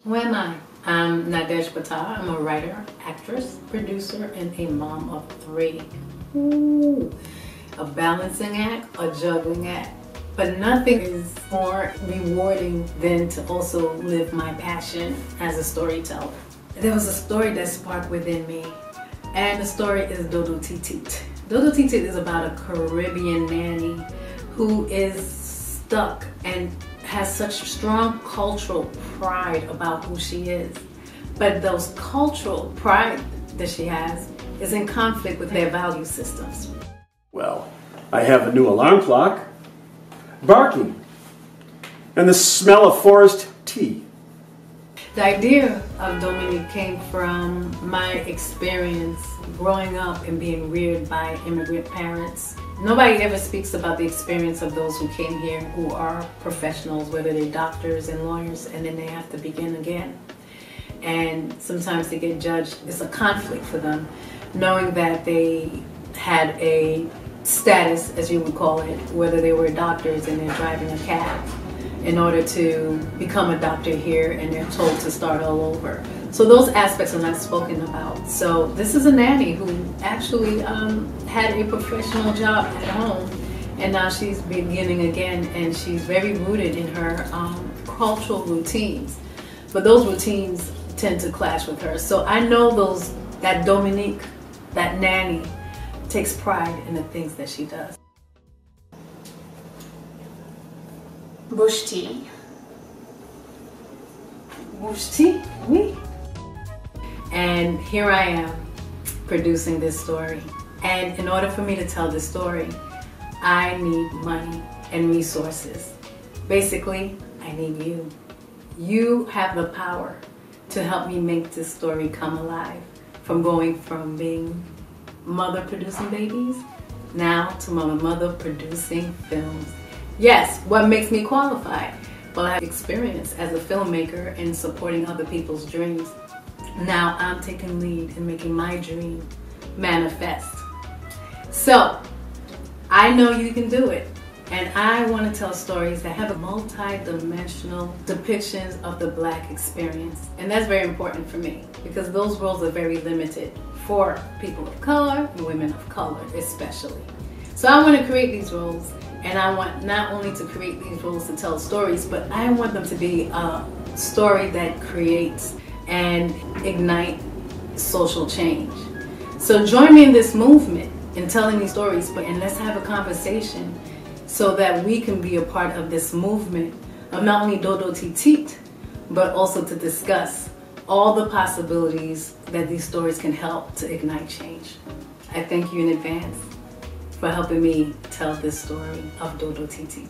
Who am I? I'm Nadej Bata. I'm a writer, actress, producer, and a mom of 3. Ooh, a balancing act, a juggling act. But nothing is more rewarding than to also live my passion as a storyteller. There was a story that sparked within me, and the story is dodotiti. Dodotiti is about a Caribbean nanny who is stuck and has such strong cultural pride about who she is. But those cultural pride that she has is in conflict with their value systems. Well, I have a new alarm clock, barking, and the smell of forest tea. The idea of Dominique came from my experience growing up and being reared by immigrant parents. Nobody ever speaks about the experience of those who came here who are professionals, whether they're doctors and lawyers, and then they have to begin again. And sometimes they get judged. It's a conflict for them, knowing that they had a status, as you would call it, whether they were doctors and they're driving a cab in order to become a doctor here, and they're told to start all over. So those aspects are not spoken about. So this is a nanny who actually had a professional job at home, and now she's beginning again, and she's very rooted in her cultural routines. But those routines tend to clash with her. So I know that Dominique, that nanny, takes pride in the things that she does. Bush tea. Bush tea? Oui. And here I am producing this story. And in order for me to tell this story, I need money and resources. Basically, I need you. You have the power to help me make this story come alive. From going from being mother producing babies, now to mother producing films. Yes, what makes me qualified? Well, I have experience as a filmmaker in supporting other people's dreams. Now I'm taking lead in making my dream manifest. So, I know you can do it. And I want to tell stories that have a multi-dimensional depictions of the Black experience. And that's very important for me, because those roles are very limited for people of color and women of color especially. So I want to create these roles, and I want not only to create these roles to tell stories, but I want them to be a story that creates and ignite social change. So join me in this movement in telling these stories, and let's have a conversation so that we can be a part of this movement of not only dodotiti, but also to discuss all the possibilities that these stories can help to ignite change. I thank you in advance for helping me tell this story of dodotiti.